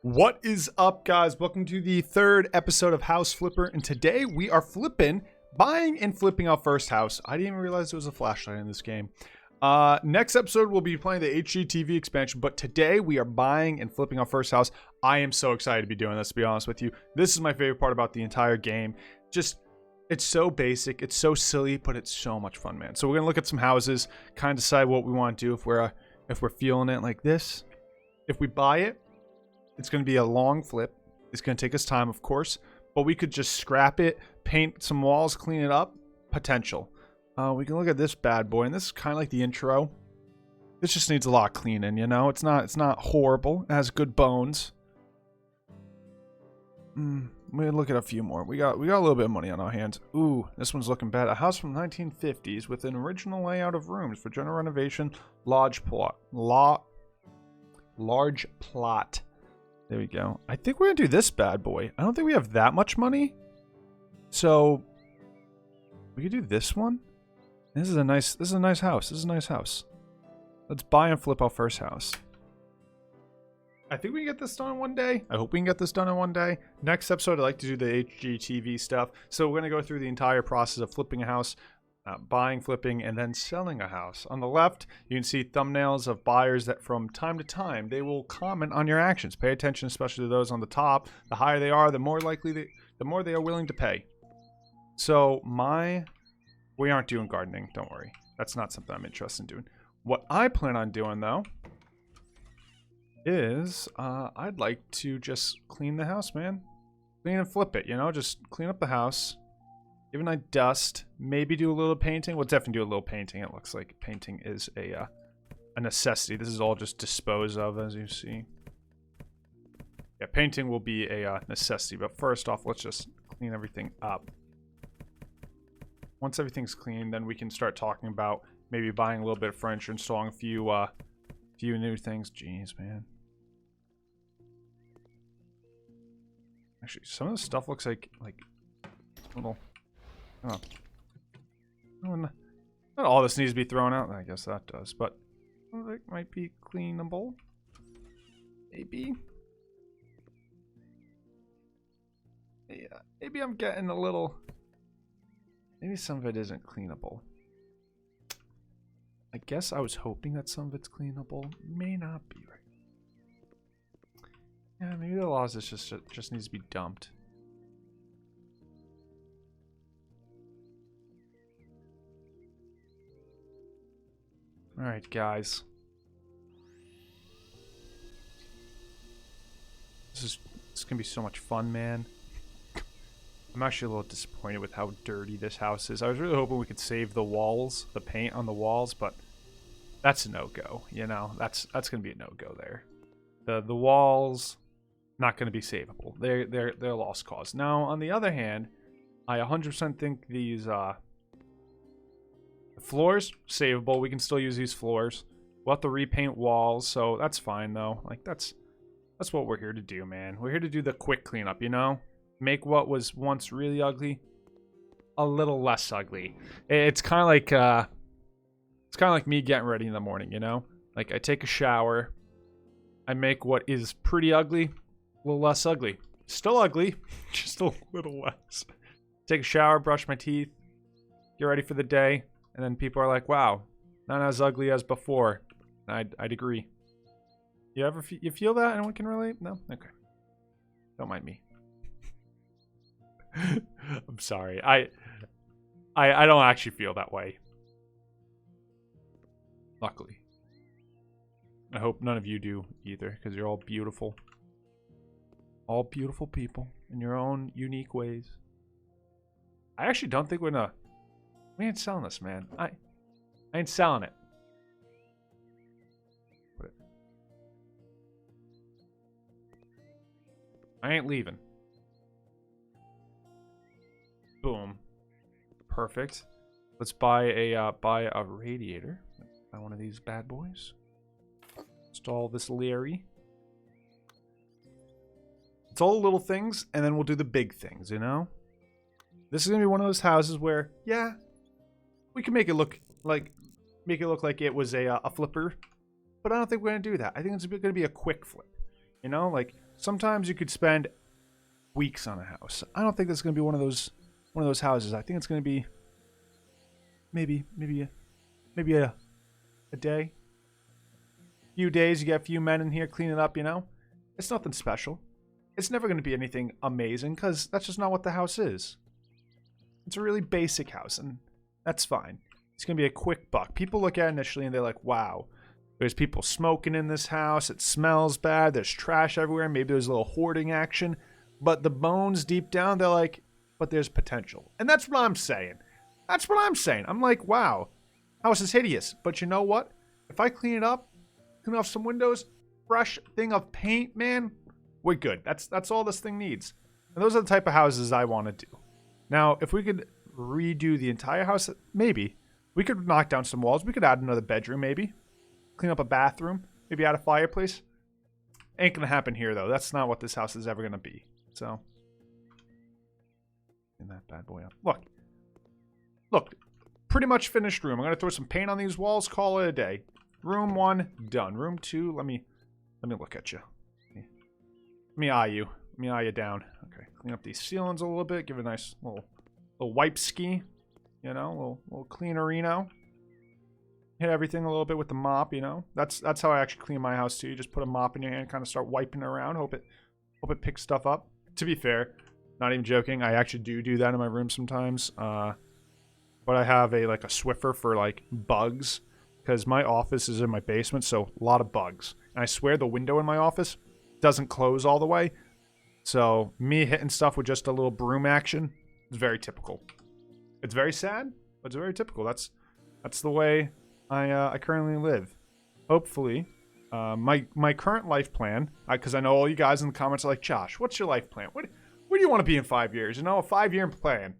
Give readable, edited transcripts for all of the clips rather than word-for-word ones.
What is up, guys? Welcome to the third episode of House Flipper, and today we are buying and flipping our first house. I didn't even realize there was a flashlight in this game. Next episode we'll be playing the HGTV expansion, but today we are buying and flipping our first house. I am so excited to be doing this, to be honest with you. This is my favorite part about the entire game. It's so basic, it's so silly, but it's so much fun, man. So we're gonna look at some houses, kind of decide what we want to do if we're feeling it like this. If we buy it, it's going to be a long flip. It's going to take us time, of course, but we could just scrap it, paint some walls, clean it up. Potential. We can look at this bad boy, and this is kind of like the intro. This just needs a lot of cleaning, you know. It's not horrible. It has good bones. We look at a few more. We got a little bit of money on our hands. Ooh, this one's looking bad. A house from the 1950s with an original layout of rooms for general renovation. Large plot. There we go. I think we're gonna do this bad boy. I don't think we have that much money, so we could do this one. This is a nice house. Let's buy and flip our first house. I think we can get this done in one day. I hope we can get this done in one day. Next episode, I'd like to do the HGTV stuff. So we're gonna go through the entire process of flipping a house. Buying, flipping, and then selling a house. On the left, you can see thumbnails of buyers that from time to time, they will comment on your actions. Pay attention, especially to those on the top. The higher they are, the more they are willing to pay. So we aren't doing gardening, don't worry. That's not something I'm interested in doing. What I plan on doing, though, is I'd like to just clean the house, man. Clean and flip it, you know? Just clean up the house. Give it a nice dust. Maybe do a little painting. We'll definitely do a little painting. It looks like painting is a necessity. This is all just dispose of, as you see. Yeah, painting will be a necessity. But first off, let's just clean everything up. Once everything's clean, then we can start talking about maybe buying a little bit of furniture, installing a few new things. Jeez, man. Actually, some of the stuff looks like little. Oh. Not all this needs to be thrown out. I guess that does, but it might be cleanable. Maybe. Yeah, maybe I'm getting a little. Maybe some of it isn't cleanable. I guess I was hoping that some of it's cleanable. May not be right. Yeah, maybe the laws just needs to be dumped. Alright, guys. This is gonna be so much fun, man. I'm actually a little disappointed with how dirty this house is. I was really hoping we could save the walls, the paint on the walls, but that's a no-go, you know? That's gonna be a no-go there. The walls, not gonna be savable. They're lost cause. Now, on the other hand, I 100% think these floors, savable. We can still use these floors. We'll have to repaint walls, so that's fine, though. Like, that's what we're here to do, man. We're here to do the quick cleanup, you know? Make what was once really ugly a little less ugly. It's kind of like me getting ready in the morning, you know? Like, I take a shower. I make what is pretty ugly a little less ugly. Still ugly, just a little less. Take a shower, brush my teeth, get ready for the day. And then people are like, wow, not as ugly as before. I'd agree. You ever you feel that? Anyone can relate? No? Okay. Don't mind me. I'm sorry. I don't actually feel that way. Luckily. I hope none of you do either, because you're all beautiful. All beautiful people in your own unique ways. I actually don't think we're gonna... We ain't selling this, man. I ain't selling it. I ain't leaving. Boom. Perfect. Let's buy a radiator. Buy one of these bad boys. Install this Larry. It's all the little things, and then we'll do the big things, you know? This is gonna be one of those houses where, yeah, we can make it look like it was a flipper, but I don't think we're gonna do that. I think it's gonna be a quick flip. You know, like sometimes you could spend weeks on a house. I don't think that's going to be one of those houses. I think it's going to be maybe a day, few days. You get a few men in here cleaning up. You know, it's nothing special. It's never going to be anything amazing because that's just not what the house is. It's a really basic house, and that's fine. It's going to be a quick buck. People look at it initially and they're like, wow, there's people smoking in this house. It smells bad. There's trash everywhere. Maybe there's a little hoarding action. But the bones deep down, they're like, but there's potential. And that's what I'm saying. That's what I'm saying. I'm like, wow, house is hideous. But you know what? If I clean it up, clean off some windows, fresh thing of paint, man, we're good. That's all this thing needs. And those are the type of houses I want to do. Now, if we could redo the entire house, maybe. We could knock down some walls. We could add another bedroom, maybe. Clean up a bathroom. Maybe add a fireplace. Ain't going to happen here, though. That's not what this house is ever going to be. So, clean that bad boy up. Look. Pretty much finished room. I'm going to throw some paint on these walls. Call it a day. Room 1, done. Room 2, let me look at you. Let me eye you. Let me eye you down. Okay, clean up these ceilings a little bit. Give it a nice little wipe ski. You know, little cleanerino. Hit everything a little bit with the mop, you know. That's how I actually clean my house too. You just put a mop in your hand, kind of start wiping it around. Hope it picks stuff up. To be fair, not even joking, I actually do that in my room sometimes. But I have a Swiffer for like bugs because my office is in my basement, so a lot of bugs. And I swear the window in my office doesn't close all the way. So me hitting stuff with just a little broom action is very typical. It's very sad, but it's very typical. That's the way I currently live. Hopefully, my current life plan, because I know all you guys in the comments are like, Josh, what's your life plan? Where do you want to be in 5 years? You know, a 5-year plan.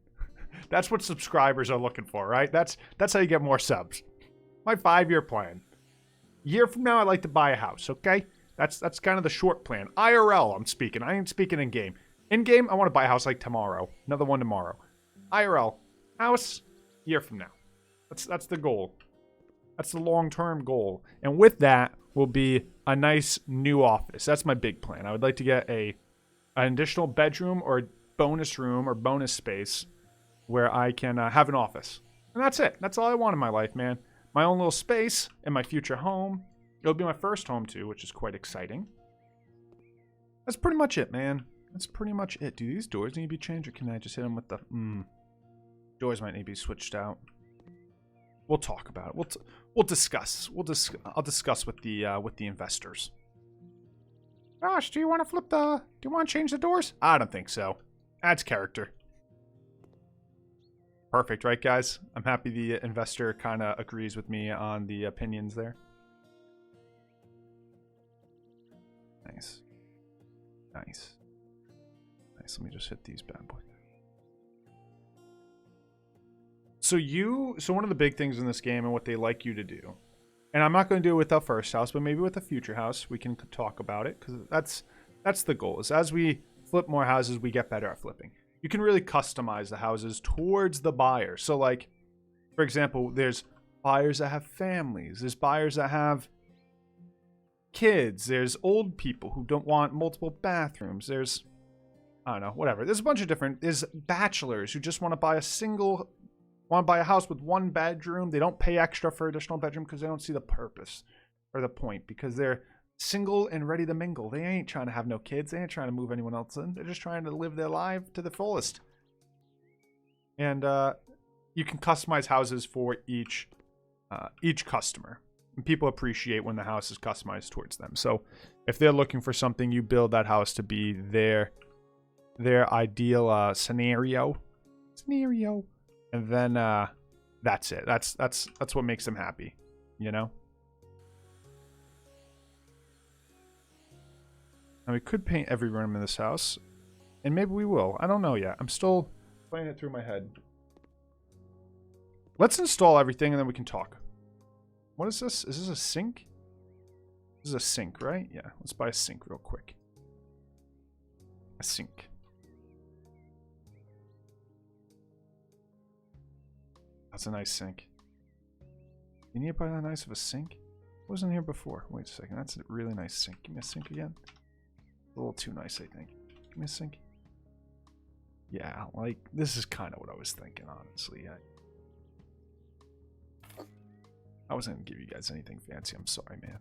That's what subscribers are looking for, right? That's how you get more subs. My 5-year plan. Year from now, I'd like to buy a house, okay? That's kind of the short plan. IRL, I'm speaking. I ain't speaking in game. In game, I want to buy a house like tomorrow. Another one tomorrow. IRL, house, year from now. That's the goal. That's the long-term goal. And with that will be a nice new office. That's my big plan. I would like to get an additional bedroom or bonus room or bonus space where I can have an office. And that's it. That's all I want in my life, man. My own little space in my future home. It'll be my first home, too, which is quite exciting. That's pretty much it, man. That's pretty much it. Do these doors need to be changed, or can I just hit them with the... Doors might need to be switched out. We'll talk about it. We'll discuss. I'll discuss with the investors. Gosh, do you want to change the doors? I don't think so. Adds character. Perfect, right, guys? I'm happy the investor kind of agrees with me on the opinions there. Nice. Let me just hit these bad boys. So one of the big things in this game and what they like you to do, and I'm not going to do it with the first house, but maybe with the future house, we can talk about it, because that's the goal. Is as we flip more houses, we get better at flipping. You can really customize the houses towards the buyer. So, like, for example, there's buyers that have families. There's buyers that have kids. There's old people who don't want multiple bathrooms. There's, I don't know, whatever. There's a bunch of different... There's bachelors who just want to buy a house with one bedroom. They don't pay extra for additional bedroom because they don't see the purpose or the point, because they're single and ready to mingle. They ain't trying to have no kids. They ain't trying to move anyone else in. They're just trying to live their life to the fullest. And you can customize houses for each customer. And people appreciate when the house is customized towards them. So if they're looking for something, you build that house to be their ideal scenario. And then that's it. That's what makes them happy, you know? Now, we could paint every room in this house, and maybe we will. I don't know yet. I'm still playing it through my head. Let's install everything, and then we can talk. What is this? Is this a sink? This is a sink, right? Yeah, let's buy a sink real quick. A sink. That's a nice sink. You need to buy that nice of a sink? Wasn't here before. Wait a second. That's a really nice sink. Give me a sink again. A little too nice, I think. Give me a sink. Yeah, like, this is kind of what I was thinking, honestly. I wasn't going to give you guys anything fancy. I'm sorry, man.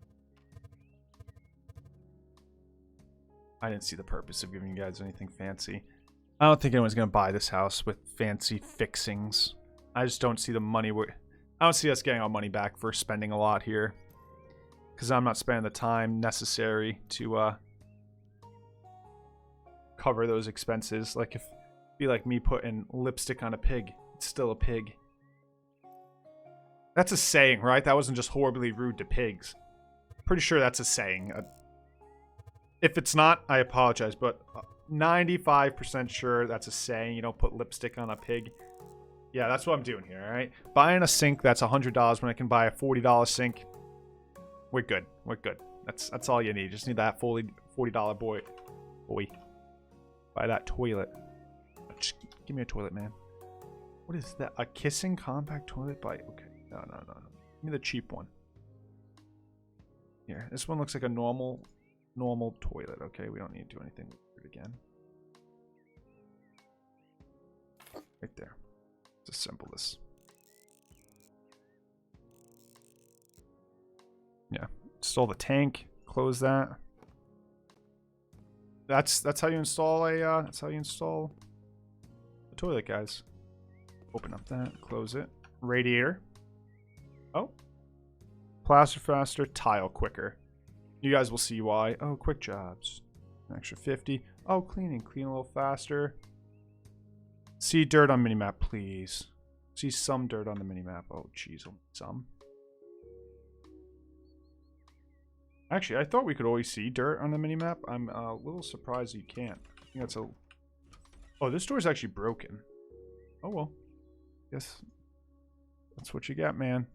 I didn't see the purpose of giving you guys anything fancy. I don't think anyone's going to buy this house with fancy fixings. I just don't see the money. I don't see us getting our money back for spending a lot here. Because I'm not spending the time necessary to cover those expenses. Like, if it'd be like me putting lipstick on a pig. It's still a pig. That's a saying, right? That wasn't just horribly rude to pigs. Pretty sure that's a saying. If it's not, I apologize, but 95% sure that's a saying. You don't put lipstick on a pig. Yeah, that's what I'm doing here, all right? Buying a sink that's $100 when I can buy a $40 sink. We're good. We're good. That's all you need. Just need that $40 boy. Buy that toilet. Just give me a toilet, man. What is that? A kissing compact toilet? Okay. No. Give me the cheap one. Here. This one looks like a normal toilet. Okay, we don't need to do anything with it again. Right there. Let's assemble this. Yeah. Install the tank. Close that. That's how you install a toilet, guys. Open up that. Close it. Radiator. Oh. Plaster faster. Tile quicker. You guys will see why. Oh, quick jobs. An extra 50. Oh, cleaning. Clean a little faster. See dirt on minimap, please. See some dirt on the minimap. Oh, jeez. Some. Actually, I thought we could always see dirt on the minimap. I'm a little surprised you can't. I think that's a... Oh, this door is actually broken. Oh, well. Guess that's what you got, man.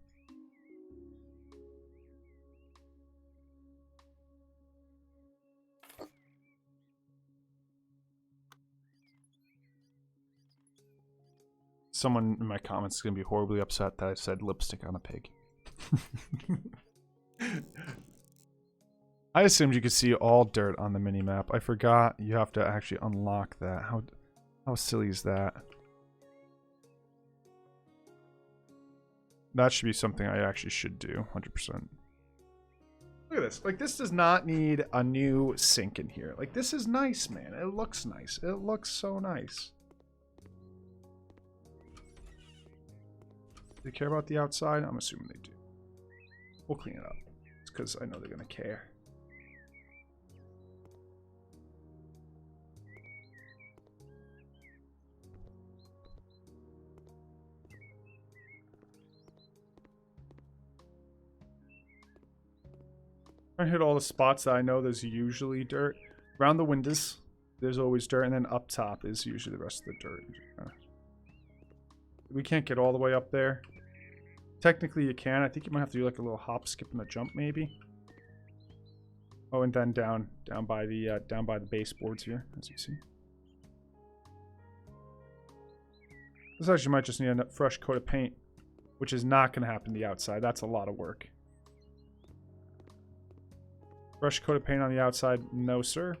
Someone in my comments is going to be horribly upset that I said lipstick on a pig. I assumed you could see all dirt on the minimap. I forgot you have to actually unlock that. How silly is that? That should be something I actually should do, 100%. Look at this. Like, this does not need a new sink in here. Like, this is nice, man. It looks nice. It looks so nice. Do they care about the outside? I'm assuming they do. We'll clean it up. It's because I know they're going to care. I hit all the spots that I know there's usually dirt. Around the windows, there's always dirt, and then up top is usually the rest of the dirt. We can't get all the way up there. Technically, you can. I think you might have to do like a little hop, skip, and a jump, maybe. Oh, and then down by the baseboards here, as you see. This actually might just need a fresh coat of paint, which is not going to happen to the outside. That's a lot of work. Fresh coat of paint on the outside? No, sir.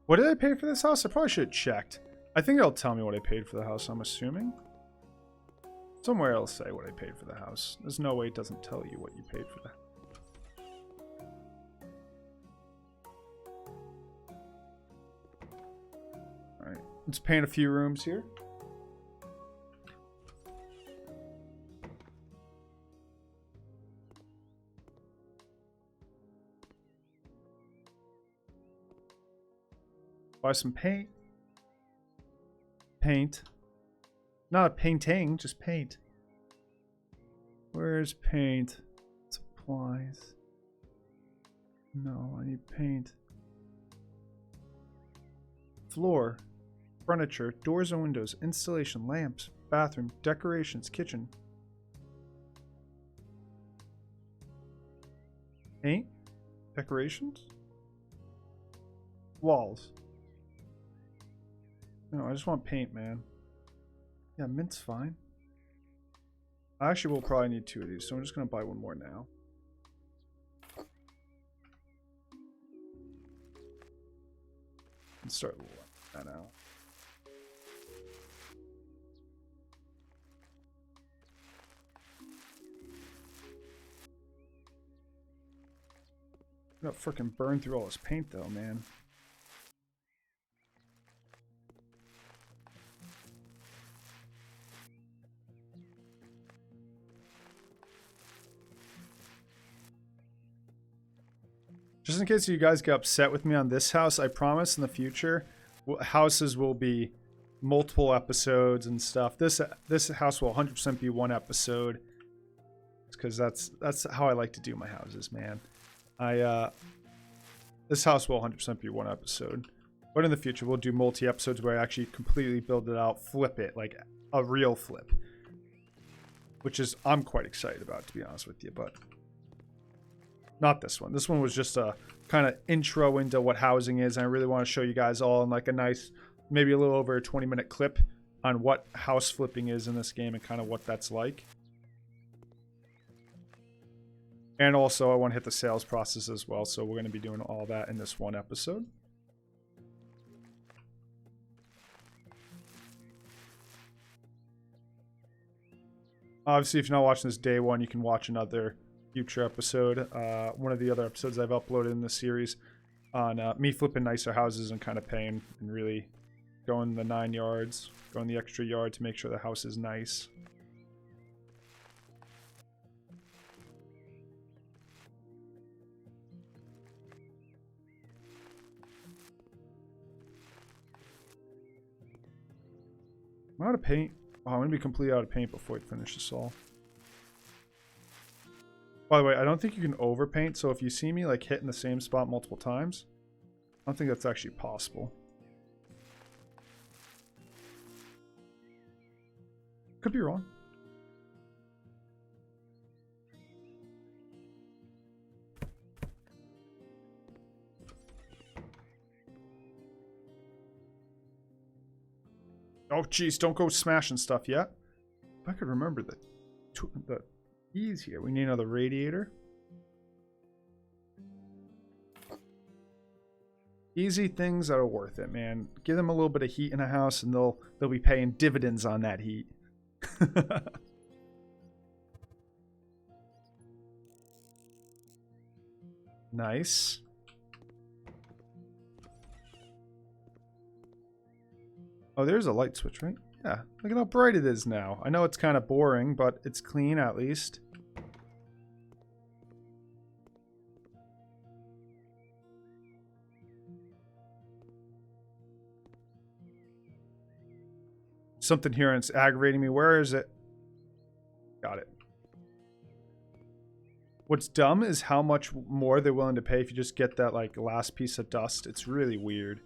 What did I pay for this house? I probably should have checked. I think it'll tell me what I paid for the house, I'm assuming. Somewhere it'll say what I paid for the house. There's no way it doesn't tell you what you paid for that. Alright, let's paint a few rooms here. Buy some paint. Paint. Not a painting, just paint. Where's paint? Supplies. No, I need paint. Floor. Furniture. Doors and windows. Installation. Lamps. Bathroom. Decorations. Kitchen. Paint? Decorations? Walls. No, I just want paint, man. Yeah, mint's fine. I actually will probably need 2 of these, so I'm just going to buy one more now. And start that out. I'm gonna freaking burn through all this paint though, man. Just in case you guys get upset with me on this house, I promise in the future, houses will be multiple episodes and stuff. This house will 100% be one episode, because that's how I like to do my houses, man. This house will 100% be one episode, but in the future we'll do multi-episodes where I actually completely build it out, flip it, like a real flip, which is I'm quite excited about, to be honest with you. But not this one. This one was just a kind of intro into what housing is, and I really want to show you guys all in like a nice, maybe a little over a 20-minute clip on what house flipping is in this game and kind of what that's like. And also I want to hit the sales process as well, so we're going to be doing all that in this one episode. Obviously, if you're not watching this day one, you can watch another future episode. One of the other episodes I've uploaded in this series on me flipping nicer houses and kind of paying and really going the 9 yards, going the extra yard to make sure the house is nice. I'm out of paint. Oh, I'm going to be completely out of paint before I finish this all. By the way, I don't think you can overpaint, so if you see me like hitting the same spot multiple times, I don't think that's actually possible. Could be wrong. Oh, geez, don't go smashing stuff yet. If I could remember the keys here. We need another radiator. Easy things that are worth it, man. Give them a little bit of heat in a house, and they'll be paying dividends on that heat. Nice. Oh, there's a light switch, right? Yeah, look at how bright it is now. I know it's kind of boring, but it's clean at least. Something here and it's aggravating me. Where is it? Got it. What's dumb is how much more they're willing to pay if you just get that like last piece of dust. It's really weird.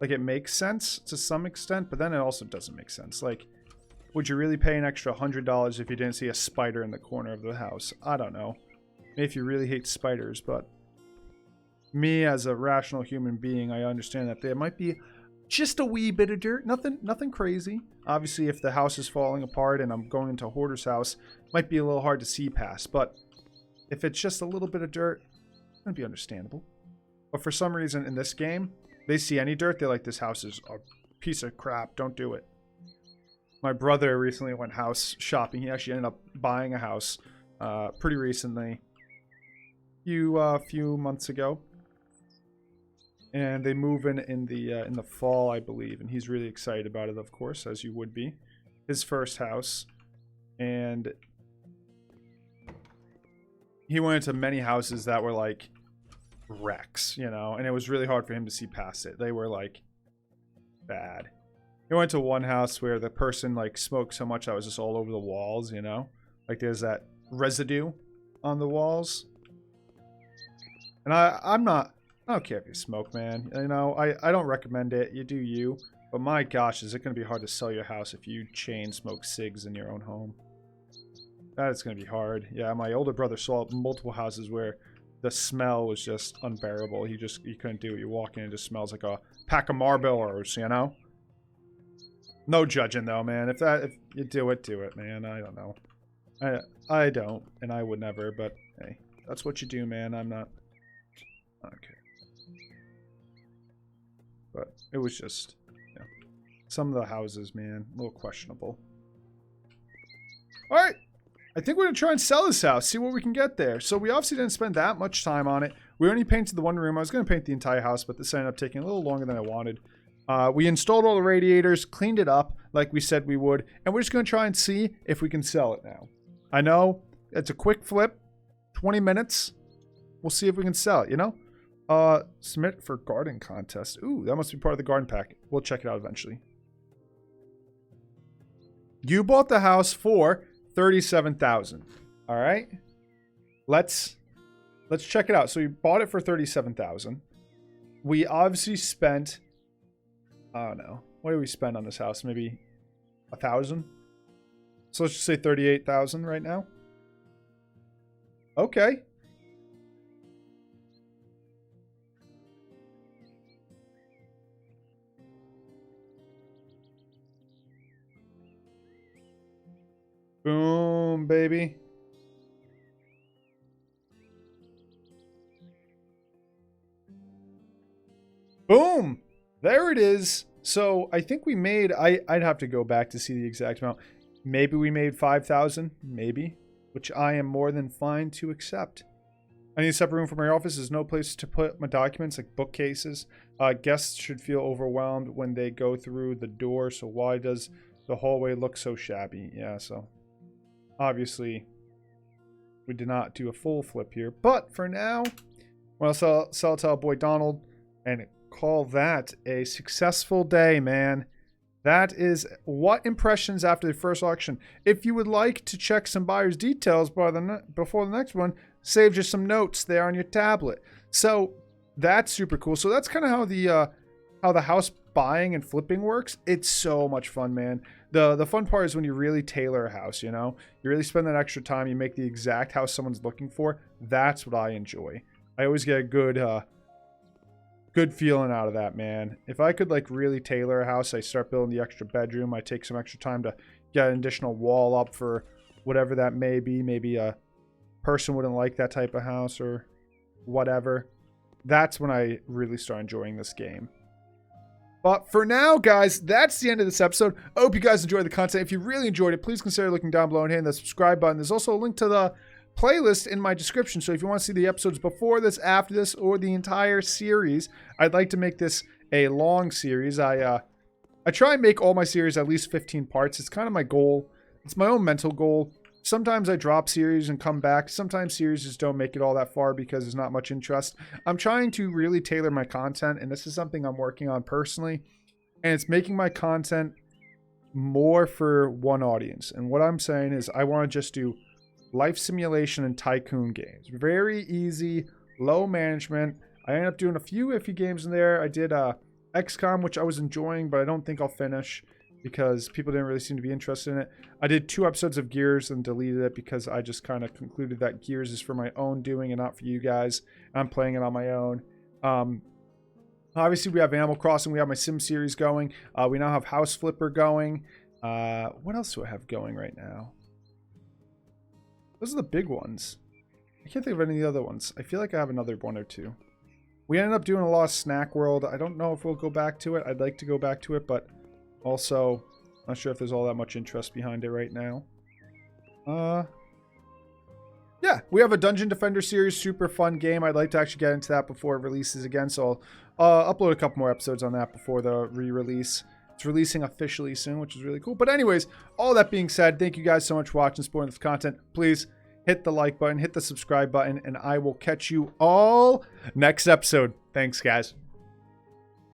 Like, it makes sense to some extent, but then it also doesn't make sense. Like, would you really pay an extra $100 if you didn't see a spider in the corner of the house? I don't know. Maybe if you really hate spiders, but me as a rational human being, I understand that there might be just a wee bit of dirt. Nothing crazy. Obviously, if the house is falling apart and I'm going into a hoarder's house, it might be a little hard to see past. But if it's just a little bit of dirt, it's going to be understandable. But for some reason in this game, they see any dirt, they're like, this house is a piece of crap, don't do it. My brother recently went house shopping. He actually ended up buying a house pretty recently, few months ago. And they move in the fall, I believe, and he's really excited about it, of course, as you would be. His first house. And he went into many houses that were like wrecks, you know, and it was really hard for him to see past it. They were like bad. He went to one house where the person like smoked so much that was just all over the walls, you know, like there's that residue on the walls. And I don't care if you smoke, man, you know, I don't recommend it. You do you, but my gosh, is it going to be hard to sell your house if you chain smoke cigs in your own home? That is going to be hard. Yeah, my older brother saw multiple houses where the smell was just unbearable. You couldn't do it. You walk in, it just smells like a pack of Marlboros, you know? No judging though, man. If you do it, man. I don't know. I don't, and I would never, but hey, that's what you do, man. I'm not okay. But it was just, yeah. Some of the houses, man, a little questionable. All right. I think we're going to try and sell this house, see what we can get there. So we obviously didn't spend that much time on it. We only painted the one room. I was going to paint the entire house, but this ended up taking a little longer than I wanted. We installed all the radiators, cleaned it up like we said we would, and we're just going to try and see if we can sell it now. I know it's a quick flip, 20 minutes. We'll see if we can sell it, you know? Submit for garden contest. Ooh, that must be part of the garden pack. We'll check it out eventually. You bought the house for $37,000. All right, let's check it out. So you bought it for $37,000. We obviously spent, I don't know, what did we spend on this house? Maybe $1,000. So let's just say $38,000 right now. Okay. Boom, baby. Boom. There it is. So I think we made, I'd have to go back to see the exact amount. Maybe we made 5,000, maybe, which I am more than fine to accept. I need a separate room for my office. There's no place to put my documents, like bookcases. Guests should feel overwhelmed when they go through the door. So why does the hallway look so shabby? Yeah, so obviously we did not do a full flip here. But for now, we'll sell it to our boy Donald and call that a successful day, man. That is what impressions after the first auction. If you would like to check some buyer's details before the next one, save just some notes there on your tablet. So that's super cool. So that's kind of how the house buying and flipping works. It's so much fun, man. The fun part is when you really tailor a house, you know? You really spend that extra time, you make the exact house someone's looking for. That's what I enjoy. I always get a good feeling out of that, man. If I could like really tailor a house, I start building the extra bedroom. I take some extra time to get an additional wall up for whatever that may be. Maybe a person wouldn't like that type of house or whatever. That's when I really start enjoying this game. But for now, guys, that's the end of this episode. I hope you guys enjoyed the content. If you really enjoyed it, please consider looking down below and hitting the subscribe button. There's also a link to the playlist in my description, so if you want to see the episodes before this, after this, or the entire series, I'd like to make this a long series. I try and make all my series at least 15 parts. It's kind of my goal. It's my own mental goal. Sometimes I drop series and come back. Sometimes series just don't make it all that far because there's not much interest. I'm trying to really tailor my content, and this is something I'm working on personally, and it's making my content more for one audience. And what I'm saying is I want to just do life simulation and tycoon games. Very easy, low management. I ended up doing a few iffy games in there. I did XCOM, which I was enjoying, but I don't think I'll finish because people didn't really seem to be interested in it. I did 2 episodes of Gears and deleted it because I just kind of concluded that Gears is for my own doing and not for you guys. I'm playing it on my own. Obviously, we have Animal Crossing. We have my Sim series going. We now have House Flipper going. What else do I have going right now? Those are the big ones. I can't think of any of the other ones. I feel like I have another one or two. We ended up doing a lot of Snack World. I don't know if we'll go back to it. I'd like to go back to it, but also not sure if there's all that much interest behind it right now. Yeah, we have a Dungeon Defender series. Super fun game. I'd like to actually get into that before it releases again, so I'll upload a couple more episodes on that before the re-release. It's releasing officially soon, which is really cool. But anyways, all that being said, thank you guys so much for watching, supporting this content. Please hit the like button, hit the subscribe button, and I will catch you all next episode. Thanks, guys.